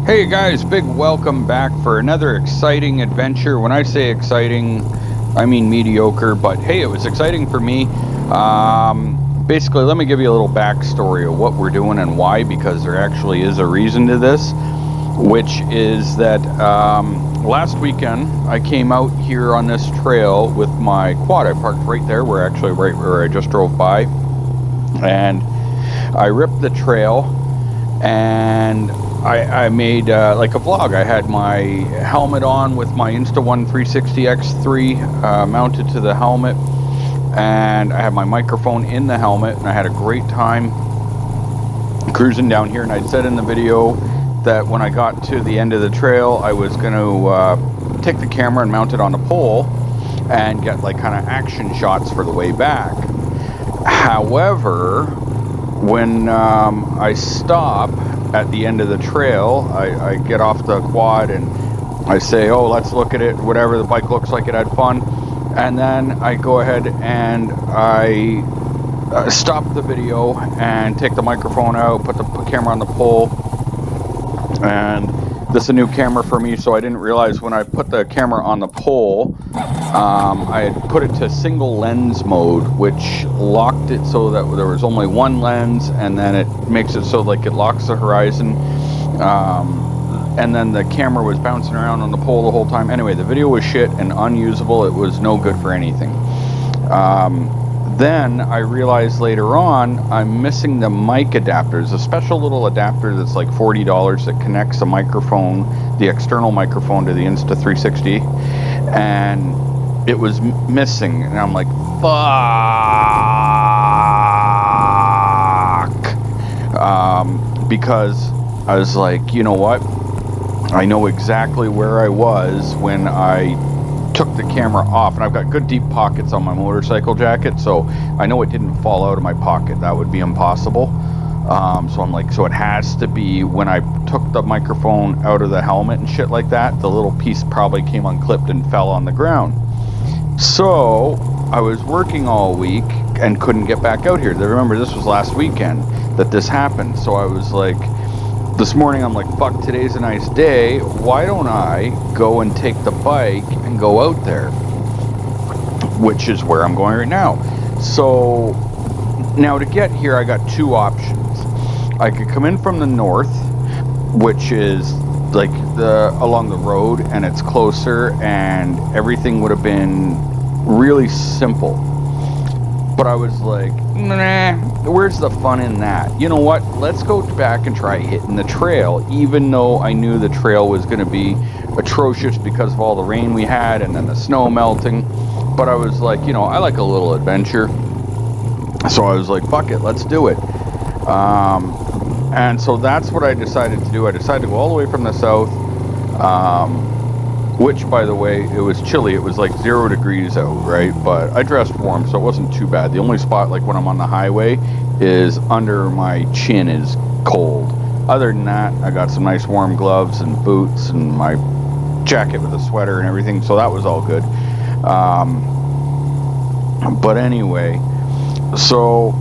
Hey guys, big welcome back for another exciting adventure. When I say exciting, I mean mediocre, but hey, it was exciting for me. Basically, let me give you a little backstory of what we're doing and why, because there actually is a reason to this, which is that last weekend I came out here on this trail with my quad. I parked right there, right where I just drove by, and I ripped the trail and I made like a vlog. I had my helmet on with my Insta1 360X3 mounted to the helmet, and I had my microphone in the helmet, and I had a great time cruising down here. And I said in the video that when I got to the end of the trail, I was going to take the camera and mount it on a pole and get like kind of action shots for the way back. However, when I stop at the end of the trail, I get off the quad and I say, oh, let's look at it, whatever, the bike looks like it had fun. And then I go ahead and I stop the video and take the microphone out, put the camera on the pole. And this is a new camera for me, so I didn't realize when I put the camera on the pole, I had put it to single lens mode, which locked it so that there was only one lens, and then it makes it so like it locks the horizon, and then the camera was bouncing around on the pole the whole time. Anyway, the video was shit and unusable. It was no good for anything. Then I realized later on I'm missing the mic adapters, a special little adapter that's like $40 that connects the microphone, the external microphone, to the Insta360, and it was missing. And I'm like, fuck, because I was like, you know what? I know exactly where I was when I took the camera off, and I've got good deep pockets on my motorcycle jacket, so I know it didn't fall out of my pocket. That would be impossible. So I'm like, so it has to be when I took the microphone out of the helmet and shit like that, the little piece probably came unclipped and fell on the ground. So I was working all week and couldn't get back out here. Remember, this was last weekend that this happened. So I was like, this morning I'm like, fuck, today's a nice day. Why don't I go and take the bike and go out there? Which is where I'm going right now. So now to get here, I got two options. I could come in from the north, which is like along the road, and it's closer, and everything would have been really simple. But I was like, nah, where's the fun in that? You know what? Let's go back and try hitting the trail, even though I knew the trail was going to be atrocious because of all the rain we had and then the snow melting. But I was like, you know, I like a little adventure. So I was like, fuck it, let's do it. And so that's what I decided to do. I decided to go all the way from the south, which, by the way, it was chilly. It was like 0 degrees out, right? But I dressed warm, so it wasn't too bad. The only spot, like when I'm on the highway, is under my chin is cold. Other than that, I got some nice warm gloves and boots and my jacket with a sweater and everything, so that was all good. But anyway, so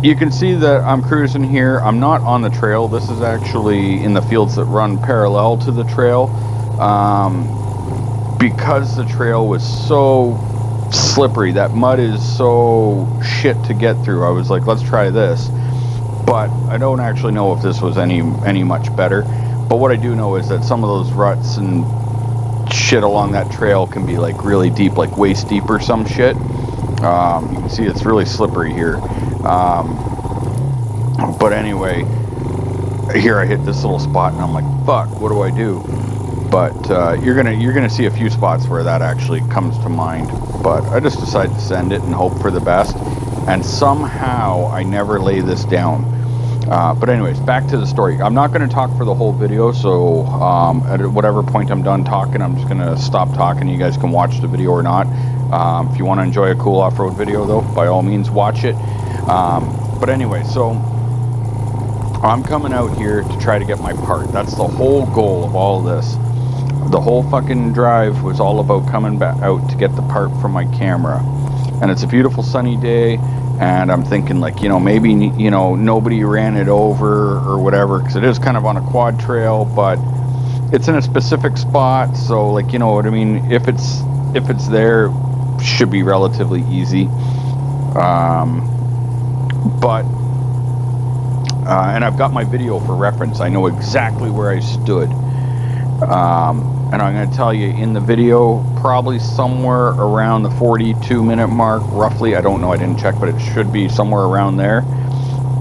you can see that I'm cruising here. I'm not on the trail. This is actually in the fields that run parallel to the trail. Because the trail was so slippery, that mud is so shit to get through, I was like, let's try this. But I don't actually know if this was any much better. But what I do know is that some of those ruts and shit along that trail can be like really deep, like waist deep or some shit. You can see it's really slippery here. But anyway, here I hit this little spot and I'm like, fuck, what do I do? But you're gonna see a few spots where that actually comes to mind. But I just decided to send it and hope for the best. And somehow I never lay this down. But anyways, back to the story. I'm not going to talk for the whole video, so at whatever point I'm done talking, I'm just going to stop talking. You guys can watch the video or not. If you want to enjoy a cool off-road video, though, by all means, watch it. But anyway, so I'm coming out here to try to get my part. That's the whole goal of all this. The whole fucking drive was all about coming back out to get the part from my camera. And it's a beautiful sunny day. and I'm thinking like, you know, maybe, you know, nobody ran it over or whatever, because it is kind of on a quad trail, but it's in a specific spot, so like, you know what I mean, if it's there, should be relatively easy. And I've got my video for reference. I know exactly where I stood. And I'm going to tell you, in the video, probably somewhere around the 42-minute mark, roughly, I don't know, I didn't check, but it should be somewhere around there,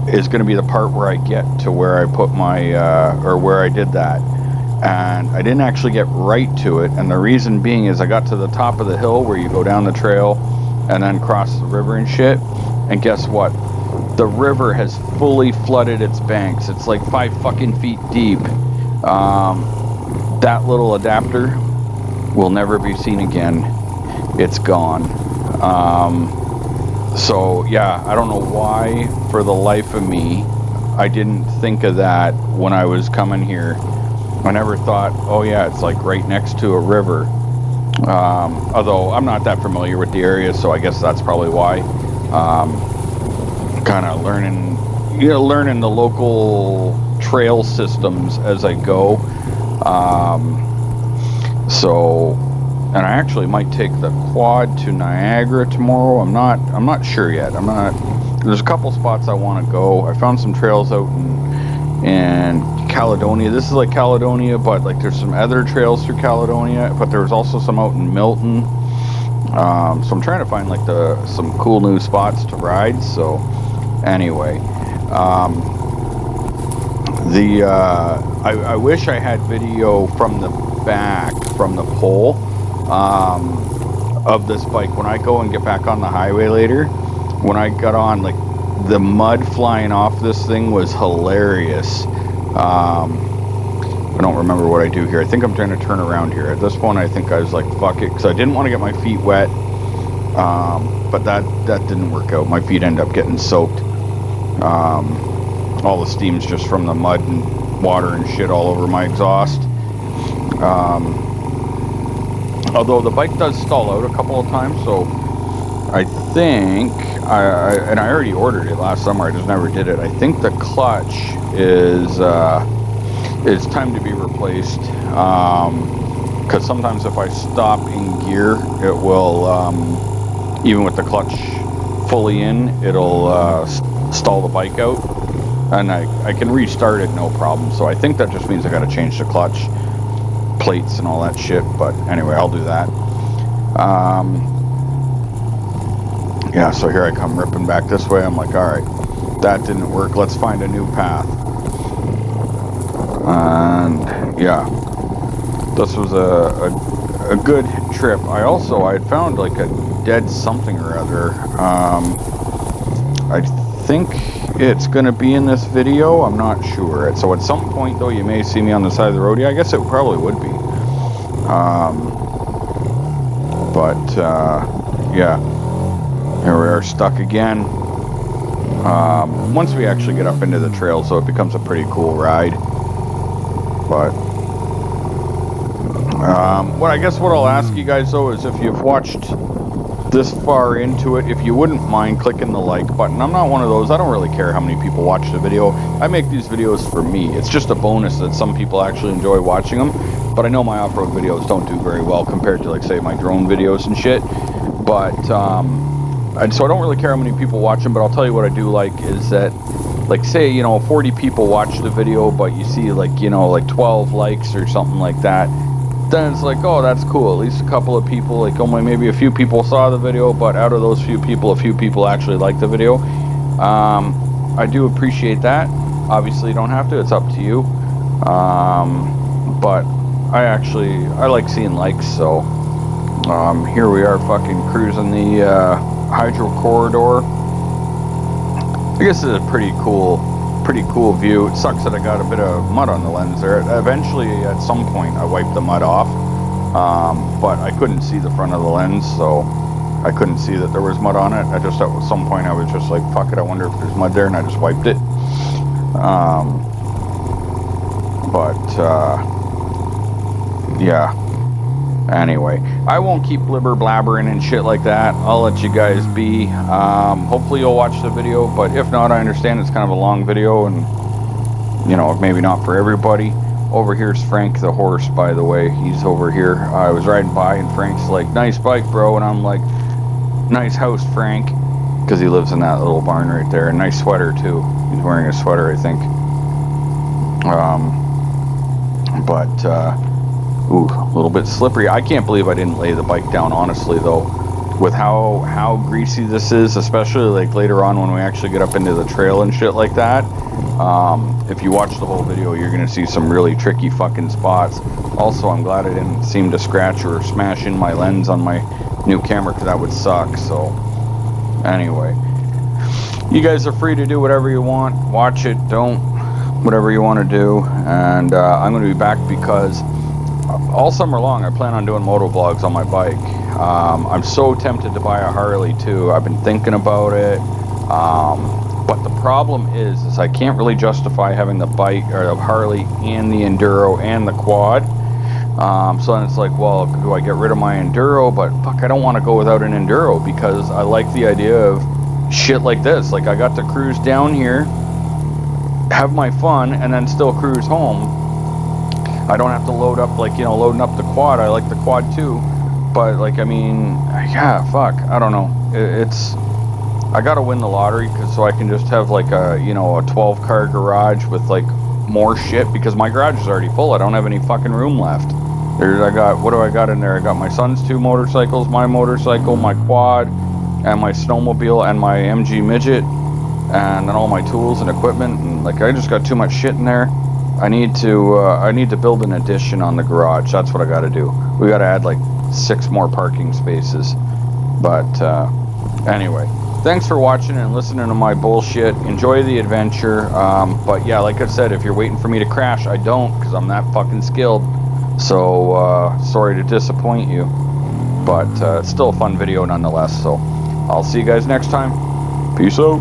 is going to be the part where I get to where I put my, or where I did that. And I didn't actually get right to it, and the reason being is I got to the top of the hill where you go down the trail and then cross the river and shit, and guess what? The river has fully flooded its banks. It's like 5 fucking feet deep. That little adapter will never be seen again. It's gone. So yeah, I don't know why, for the life of me, I didn't think of that when I was coming here. I never thought, oh yeah, it's like right next to a river. Although I'm not that familiar with the area, so I guess that's probably why. Kind of learning the local trail systems as I go. And I actually might take the quad to Niagara tomorrow. I'm not sure yet. There's a couple spots I want to go. I found some trails out in Caledonia. This is like Caledonia, but like there's some other trails through Caledonia, but there's also some out in Milton. So I'm trying to find like some cool new spots to ride. So anyway, I wish I had video from the back, from the pole, of this bike. When I go and get back on the highway later, when I got on, like, the mud flying off this thing was hilarious. I don't remember what I do here. I think I'm trying to turn around here. At this point, I think I was like, fuck it, because I didn't want to get my feet wet. But that didn't work out. My feet end up getting soaked. All the steam's just from the mud and water and shit all over my exhaust. Although the bike does stall out a couple of times, so I think I already ordered it last summer. I just never did it. I think the clutch is time to be replaced, because sometimes if I stop in gear, it will, even with the clutch fully in, it'll stall the bike out, and I can restart it no problem. So I think that just means I got to change the clutch plates and all that shit, but anyway, I'll do that. Yeah, so here I come ripping back this way. I'm like, alright, that didn't work, let's find a new path. And yeah, this was a good trip. I had found like a dead something or other. I think it's gonna be in this video, I'm not sure. So at some point though, you may see me on the side of the road. Yeah, I guess it probably would be. Yeah, here we are stuck again. Once we actually get up into the trail, so it becomes a pretty cool ride. But what I'll ask you guys though is, if you've watched this far into it, if you wouldn't mind clicking the like button. I'm not one of those, I don't really care how many people watch the video. I make these videos for me. It's just a bonus that some people actually enjoy watching them, but I know my off-road videos don't do very well compared to, like, say, my drone videos and shit. But and so I don't really care how many people watch them, but I'll tell you what I do like is that, like, say, 40 people watch the video, but you see, like, like 12 likes or something like that, then it's like, oh, that's cool. At least a couple of people, like, only maybe a few people saw the video, but out of those few people, a few people actually liked the video. I do appreciate that. Obviously, you don't have to. It's up to you. But I like seeing likes, so here we are fucking cruising the hydro corridor. I guess it's a pretty cool view. It sucks that I got a bit of mud on the lens there. Eventually, at some point, I wiped the mud off, but I couldn't see the front of the lens, so I couldn't see that there was mud on it. At some point, I was just like, fuck it, I wonder if there's mud there, and I just wiped it. Yeah. Anyway, I won't keep blibber blabbering and shit like that. I'll let you guys be. Hopefully you'll watch the video, but if not, I understand it's kind of a long video and, you know, maybe not for everybody. Over here's Frank the horse, by the way. He's over here. I was riding by and Frank's like, nice bike, bro. And I'm like, nice house, Frank. Because he lives in that little barn right there. A nice sweater, too. He's wearing a sweater, I think. Ooh, a little bit slippery. I can't believe I didn't lay the bike down, honestly, though. With how greasy this is, especially like later on when we actually get up into the trail and shit like that. If you watch the whole video, you're going to see some really tricky fucking spots. Also, I'm glad I didn't seem to scratch or smash in my lens on my new camera, because that would suck. So, anyway. You guys are free to do whatever you want. Watch it, don't. Whatever you want to do. And I'm going to be back because all summer long I plan on doing moto vlogs on my bike. I'm so tempted to buy a Harley too. I've been thinking about it. But the problem is I can't really justify having the bike or the Harley and the Enduro and the quad. So then it's like, well, do I get rid of my Enduro? But fuck, I don't want to go without an Enduro because I like the idea of shit like this. Like, I got to cruise down here, have my fun, and then still cruise home. I don't have to load up, like, you know, loading up the quad. I like the quad too. But, like, I mean, yeah, fuck, I don't know. It's... I gotta win the lottery so I can just have like a, you know, a 12-car garage with like more shit, because my garage is already full. I don't have any fucking room left. What do I got in there? I got my son's 2 motorcycles, my motorcycle, my quad, and my snowmobile, and my MG midget, and then all my tools and equipment, and like I just got too much shit in there. I need to build an addition on the garage. That's what I gotta do. We gotta add like 6 more parking spaces. But anyway. Thanks for watching and listening to my bullshit. Enjoy the adventure. But yeah, like I said, if you're waiting for me to crash, I don't, because I'm that fucking skilled. So, sorry to disappoint you. But it's still a fun video nonetheless. So, I'll see you guys next time. Peace out.